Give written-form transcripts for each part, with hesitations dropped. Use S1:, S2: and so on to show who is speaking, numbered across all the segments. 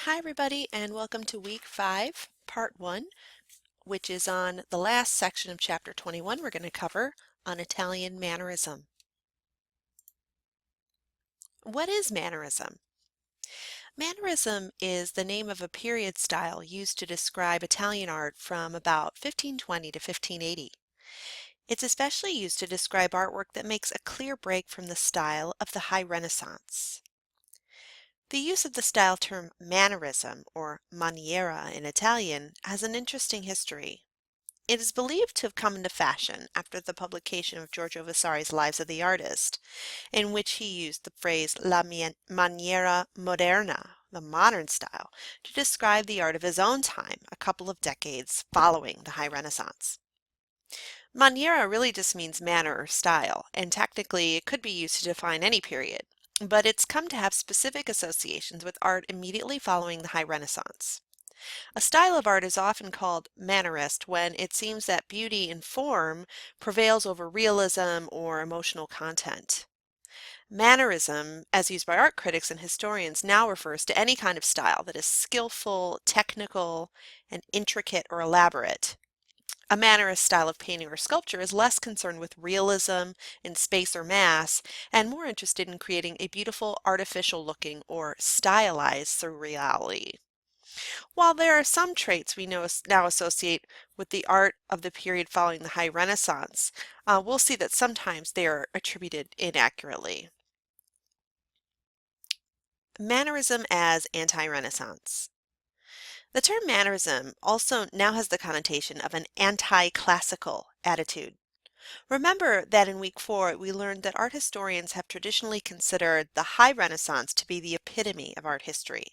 S1: Hi everybody and welcome to week 5, part 1, which is on the last section of chapter 21 we're going to cover on Italian mannerism. What is mannerism? Mannerism is the name of a period style used to describe Italian art from about 1520 to 1580. It's especially used to describe artwork that makes a clear break from the style of the High Renaissance. The use of the style term mannerism, or maniera in Italian, has an interesting history. It is believed to have come into fashion after the publication of Giorgio Vasari's Lives of the Artist, in which he used the phrase maniera moderna, the modern style, to describe the art of his own time, a couple of decades following the High Renaissance. Maniera really just means manner or style, and technically it could be used to define any period, but it's come to have specific associations with art immediately following the High Renaissance. A style of art is often called mannerist when it seems that beauty in form prevails over realism or emotional content. Mannerism, as used by art critics and historians, now refers to any kind of style that is skillful, technical, and intricate or elaborate. A mannerist style of painting or sculpture is less concerned with realism in space or mass and more interested in creating a beautiful, artificial looking or stylized surreality. While there are some traits we now associate with the art of the period following the High Renaissance, we'll see that sometimes they are attributed inaccurately. Mannerism as anti-Renaissance. The term mannerism also now has the connotation of an anti-classical attitude. Remember that in week 4 we learned that art historians have traditionally considered the High Renaissance to be the epitome of art history.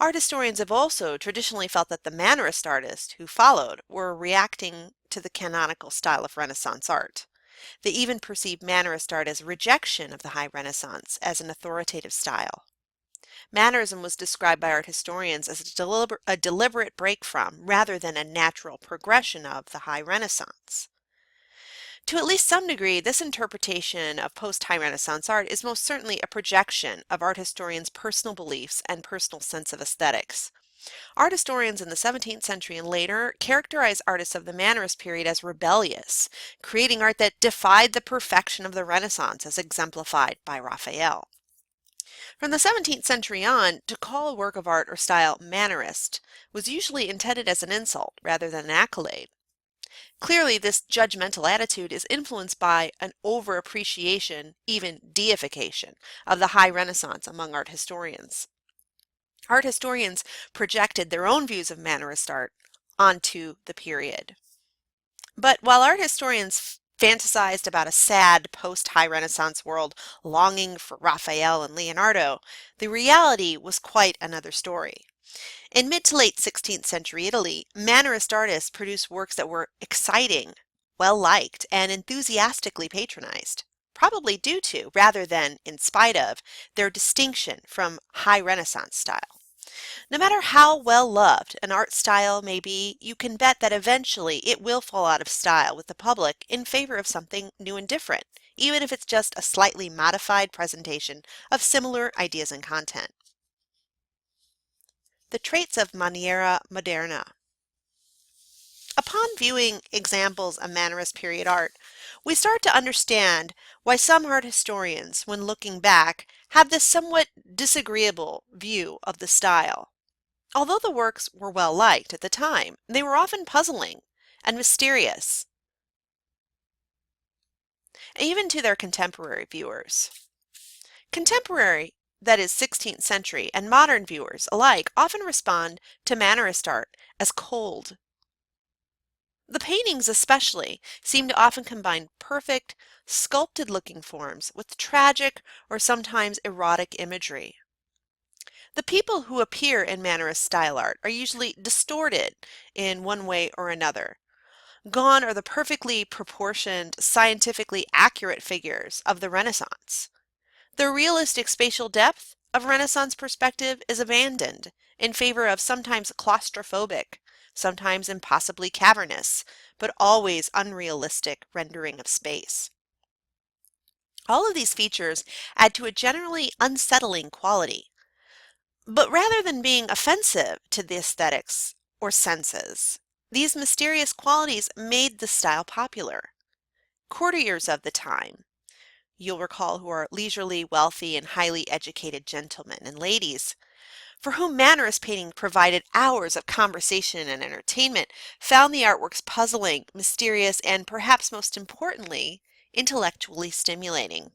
S1: Art historians have also traditionally felt that the Mannerist artists who followed were reacting to the canonical style of Renaissance art. They even perceived Mannerist art as a rejection of the High Renaissance as an authoritative style. Mannerism was described by art historians as a deliberate break from, rather than a natural progression of, the High Renaissance. To at least some degree, this interpretation of post-High Renaissance art is most certainly a projection of art historians' personal beliefs and personal sense of aesthetics. Art historians in the 17th century and later characterize artists of the Mannerist period as rebellious, creating art that defied the perfection of the Renaissance as exemplified by Raphael. From the 17th century on, to call a work of art or style Mannerist was usually intended as an insult rather than an accolade. Clearly, this judgmental attitude is influenced by an over-appreciation, even deification, of the High Renaissance among art historians. Art historians projected their own views of Mannerist art onto the period. But while art historians fantasized about a sad post-High Renaissance world longing for Raphael and Leonardo, the reality was quite another story. In mid to late 16th century Italy, Mannerist artists produced works that were exciting, well-liked, and enthusiastically patronized, probably due to, rather than in spite of, their distinction from High Renaissance style. No matter how well loved an art style may be, you can bet that eventually it will fall out of style with the public in favor of something new and different, even if it's just a slightly modified presentation of similar ideas and content. The traits of maniera moderna. Upon viewing examples of Mannerist period art, we start to understand why some art historians, when looking back, have this somewhat disagreeable view of the style. Although the works were well liked at the time, they were often puzzling and mysterious, even to their contemporary viewers. Contemporary, that is 16th century, and modern viewers alike often respond to Mannerist art as cold. The paintings especially seem to often combine perfect, sculpted-looking forms with tragic or sometimes erotic imagery. The people who appear in Mannerist style art are usually distorted in one way or another. Gone are the perfectly proportioned, scientifically accurate figures of the Renaissance. The realistic spatial depth of Renaissance perspective is abandoned in favor of sometimes claustrophobic, sometimes impossibly cavernous, but always unrealistic rendering of space. All of these features add to a generally unsettling quality. But rather than being offensive to the aesthetics or senses, these mysterious qualities made the style popular. Courtiers of the time, you'll recall, who are leisurely, wealthy, and highly educated gentlemen and ladies, for whom Mannerist painting provided hours of conversation and entertainment, found the artworks puzzling, mysterious, and perhaps most importantly, intellectually stimulating.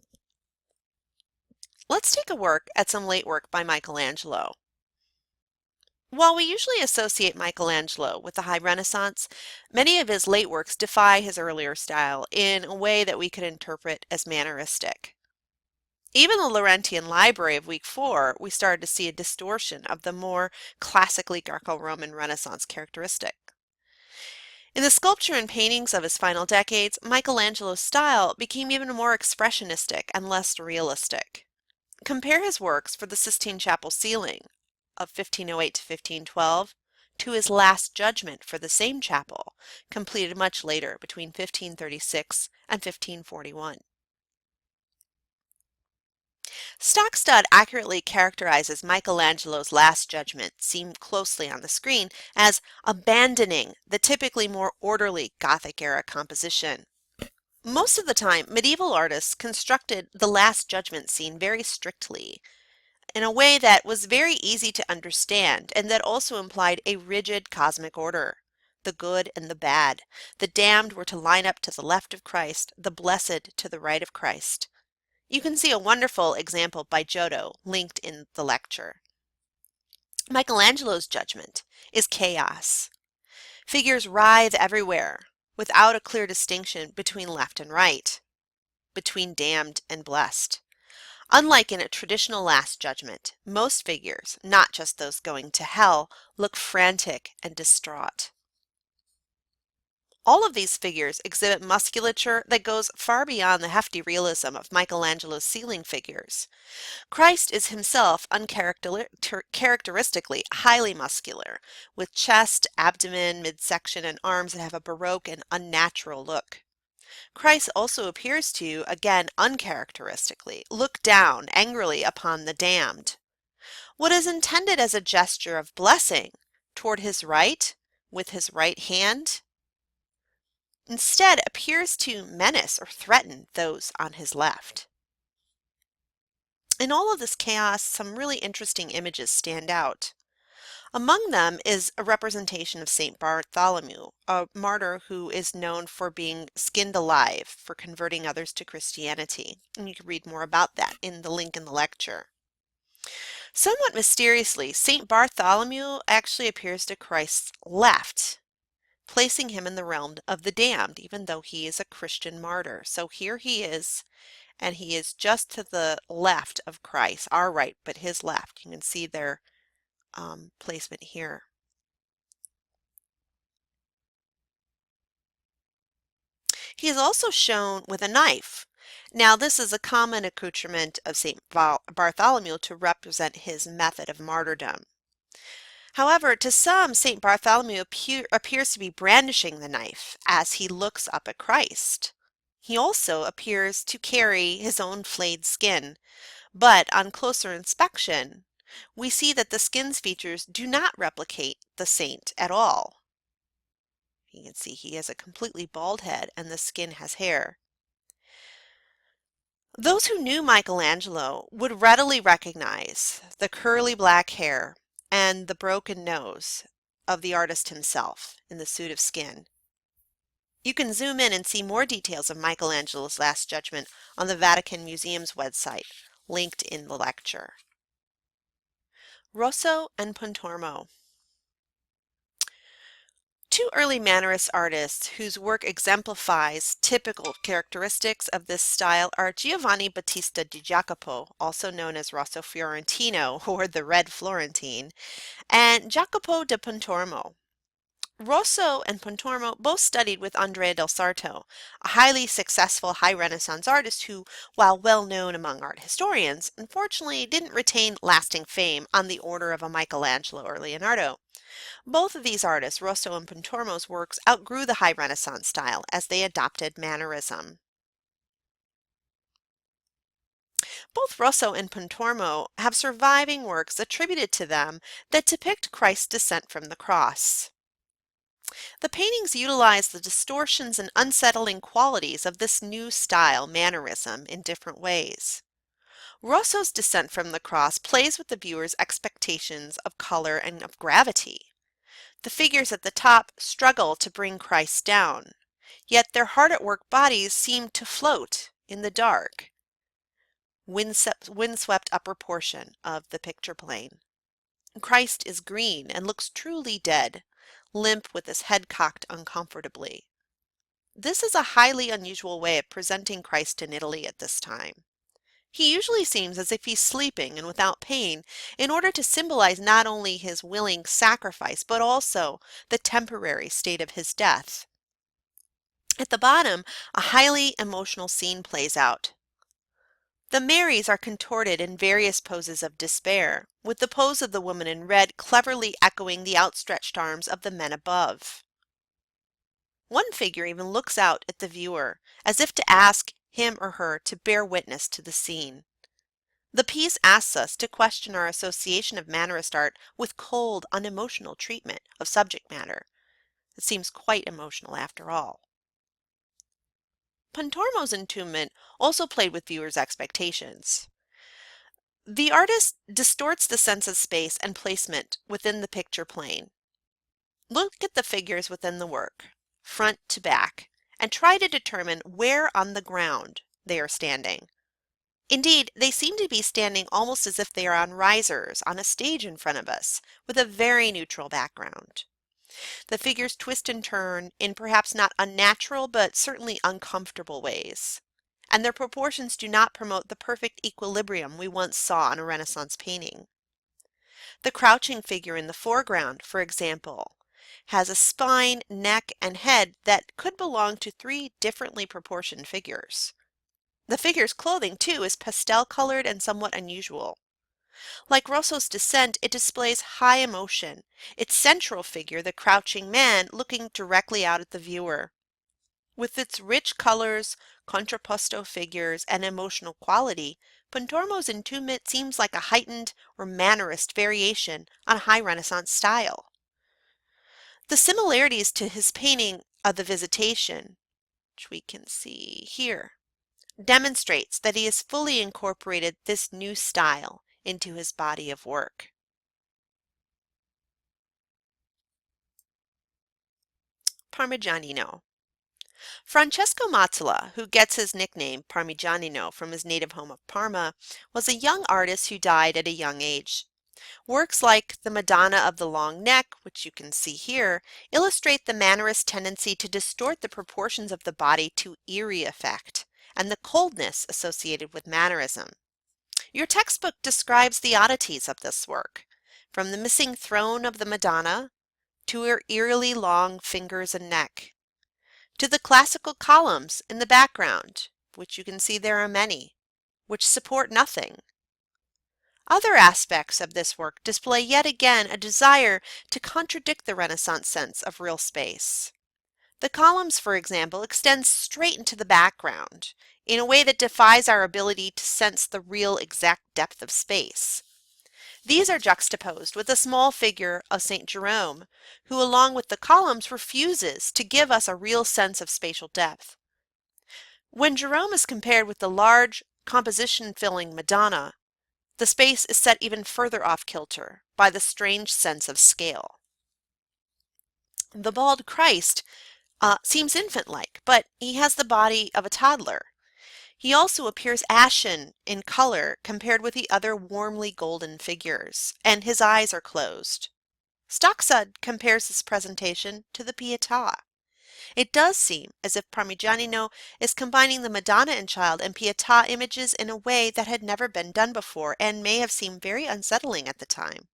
S1: Let's take a look at some late work by Michelangelo. While we usually associate Michelangelo with the High Renaissance, many of his late works defy his earlier style in a way that we could interpret as manneristic. Even the Laurentian Library of Week 4, we started to see a distortion of the more classically Greco-Roman Renaissance characteristic. In the sculpture and paintings of his final decades, Michelangelo's style became even more expressionistic and less realistic. Compare his works for the Sistine Chapel ceiling of 1508 to 1512 to his Last Judgment for the same chapel, completed much later, between 1536 and 1541. Stockstad accurately characterizes Michelangelo's Last Judgment, seen closely on the screen, as abandoning the typically more orderly Gothic-era composition. Most of the time, medieval artists constructed the Last Judgment scene very strictly, in a way that was very easy to understand and that also implied a rigid cosmic order. The good and the bad. The damned were to line up to the left of Christ, the blessed to the right of Christ. You can see a wonderful example by Giotto linked in the lecture. Michelangelo's Judgment is chaos. Figures writhe everywhere without a clear distinction between left and right, between damned and blessed. Unlike in a traditional Last Judgment, most figures, not just those going to hell, look frantic and distraught. All of these figures exhibit musculature that goes far beyond the hefty realism of Michelangelo's ceiling figures. Christ is himself uncharacteristically highly muscular, with chest, abdomen, midsection, and arms that have a baroque and unnatural look. Christ also appears to, again uncharacteristically, look down angrily upon the damned. What is intended as a gesture of blessing toward his right, with his right hand, instead appears to menace or threaten those on his left. In all of this chaos, some really interesting images stand out. Among them is a representation of St. Bartholomew, a martyr who is known for being skinned alive for converting others to Christianity. And you can read more about that in the link in the lecture. Somewhat mysteriously, St. Bartholomew actually appears to Christ's left, placing him in the realm of the damned, even though he is a Christian martyr. So here he is, and he is just to the left of Christ, our right, but his left. You can see their placement here. He is also shown with a knife. Now, this is a common accoutrement of St. Bartholomew to represent his method of martyrdom. However, to some, St. Bartholomew appears to be brandishing the knife as he looks up at Christ. He also appears to carry his own flayed skin, but on closer inspection, we see that the skin's features do not replicate the saint at all. You can see he has a completely bald head and the skin has hair. Those who knew Michelangelo would readily recognize the curly black hair and the broken nose of the artist himself in the suit of skin. You can zoom in and see more details of Michelangelo's Last Judgment on the Vatican Museum's website, linked in the lecture. Rosso and Pontormo. Two early Mannerist artists whose work exemplifies typical characteristics of this style are Giovanni Battista di Jacopo, also known as Rosso Fiorentino or the Red Florentine, and Jacopo da Pontormo. Rosso and Pontormo both studied with Andrea del Sarto, a highly successful high Renaissance artist who, while well known among art historians, unfortunately didn't retain lasting fame on the order of a Michelangelo or Leonardo. Both of these artists, Rosso and Pontormo's works, outgrew the high Renaissance style as they adopted Mannerism. Both Rosso and Pontormo have surviving works attributed to them that depict Christ's descent from the cross. The paintings utilize the distortions and unsettling qualities of this new style mannerism in different ways. Rosso's descent from the cross plays with the viewer's expectations of color and of gravity. The figures at the top struggle to bring Christ down, yet their hard-at-work bodies seem to float in the dark, windswept upper portion of the picture plane. Christ is green and looks truly dead, limp with his head cocked uncomfortably. This is a highly unusual way of presenting Christ in Italy at this time. He usually seems as if he's sleeping and without pain in order to symbolize not only his willing sacrifice, but also the temporary state of his death. At the bottom, a highly emotional scene plays out. The Marys are contorted in various poses of despair, with the pose of the woman in red cleverly echoing the outstretched arms of the men above. One figure even looks out at the viewer, as if to ask him or her to bear witness to the scene. The piece asks us to question our association of Mannerist art with cold, unemotional treatment of subject matter. It seems quite emotional after all. Pontormo's entombment also played with viewers' expectations. The artist distorts the sense of space and placement within the picture plane. Look at the figures within the work, front to back, and try to determine where on the ground they are standing. Indeed, they seem to be standing almost as if they are on risers on a stage in front of us, with a very neutral background. The figures twist and turn in perhaps not unnatural, but certainly uncomfortable ways, and their proportions do not promote the perfect equilibrium we once saw in a Renaissance painting. The crouching figure in the foreground, for example, has a spine, neck, and head that could belong to three differently proportioned figures. The figure's clothing, too, is pastel-colored and somewhat unusual. Like Rosso's Descent, it displays high emotion, its central figure, the crouching man, looking directly out at the viewer. With its rich colors, contrapposto figures, and emotional quality, Pontormo's Entombment seems like a heightened or Mannerist variation on high Renaissance style. The similarities to his painting of the Visitation, which we can see here, demonstrates that he has fully incorporated this new style into his body of work. Parmigianino. Francesco Mazzola, who gets his nickname Parmigianino from his native home of Parma, was a young artist who died at a young age. Works like the Madonna of the Long Neck, which you can see here, illustrate the Mannerist tendency to distort the proportions of the body to eerie effect and the coldness associated with Mannerism. Your textbook describes the oddities of this work, from the missing throne of the Madonna to her eerily long fingers and neck, to the classical columns in the background, which you can see there are many, which support nothing. Other aspects of this work display yet again a desire to contradict the Renaissance sense of real space. The columns, for example, extend straight into the background in a way that defies our ability to sense the real exact depth of space. These are juxtaposed with a small figure of St. Jerome, who along with the columns refuses to give us a real sense of spatial depth. When Jerome is compared with the large, composition-filling Madonna, the space is set even further off kilter by the strange sense of scale. The bald Christ seems infant-like, but he has the body of a toddler. He also appears ashen in color compared with the other warmly golden figures, and his eyes are closed. Stocksud compares this presentation to the Pietà. It does seem as if Parmigianino is combining the Madonna and Child and Pietà images in a way that had never been done before and may have seemed very unsettling at the time.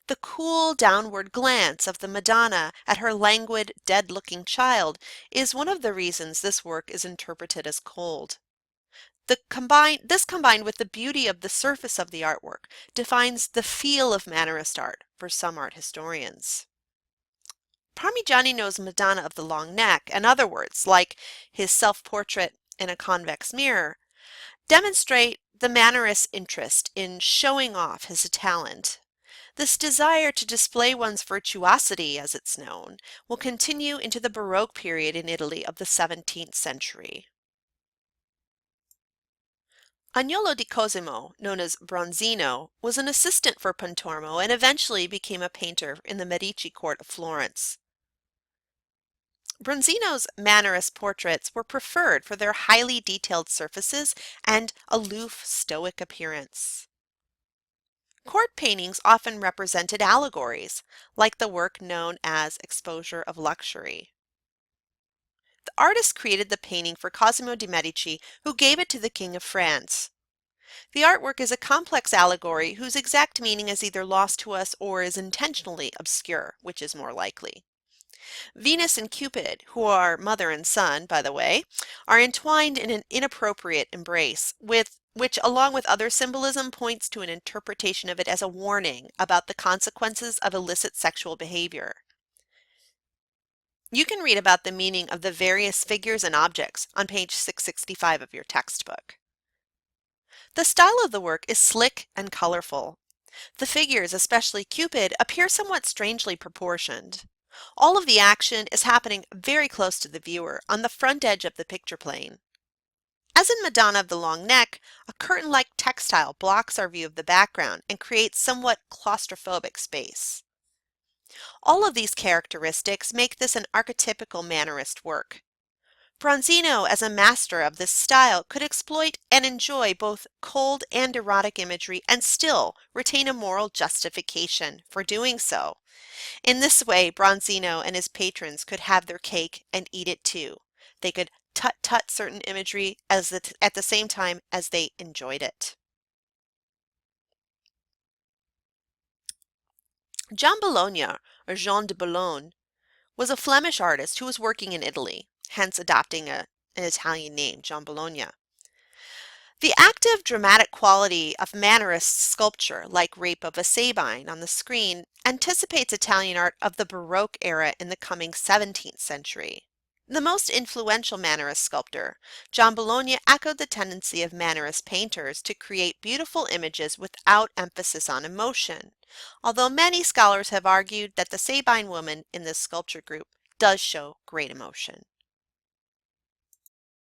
S1: The cool downward glance of the Madonna at her languid, dead-looking child is one of the reasons this work is interpreted as cold. This combined with the beauty of the surface of the artwork defines the feel of Mannerist art for some art historians. Parmigianino's Madonna of the Long Neck, and other works like his self-portrait in a convex mirror, demonstrate the Mannerist's interest in showing off his talent. This desire to display one's virtuosity, as it's known, will continue into the Baroque period in Italy of the 17th century. Agnolo di Cosimo, known as Bronzino, was an assistant for Pontormo and eventually became a painter in the Medici court of Florence. Bronzino's Mannerist portraits were preferred for their highly detailed surfaces and aloof, stoic appearance. Court paintings often represented allegories, like the work known as Exposure of Luxury. The artist created the painting for Cosimo de' Medici, who gave it to the King of France. The artwork is a complex allegory whose exact meaning is either lost to us or is intentionally obscure, which is more likely. Venus and Cupid, who are mother and son, by the way, are entwined in an inappropriate embrace, which, along with other symbolism, points to an interpretation of it as a warning about the consequences of illicit sexual behavior. You can read about the meaning of the various figures and objects on page 665 of your textbook. The style of the work is slick and colorful. The figures, especially Cupid, appear somewhat strangely proportioned. All of the action is happening very close to the viewer, on the front edge of the picture plane. As in Madonna of the Long Neck, a curtain-like textile blocks our view of the background and creates somewhat claustrophobic space. All of these characteristics make this an archetypical Mannerist work. Bronzino, as a master of this style, could exploit and enjoy both cold and erotic imagery and still retain a moral justification for doing so. In this way, Bronzino and his patrons could have their cake and eat it too. They could tut-tut certain imagery at the same time as they enjoyed it. John Bologna, or Jean de Boulogne, was a Flemish artist who was working in Italy, hence adopting an Italian name, John Bologna. The active, dramatic quality of Mannerist sculpture, like Rape of a Sabine on the screen, anticipates Italian art of the Baroque era in the coming 17th century. The most influential Mannerist sculptor, John Bologna, echoed the tendency of Mannerist painters to create beautiful images without emphasis on emotion, although many scholars have argued that the Sabine woman in this sculpture group does show great emotion.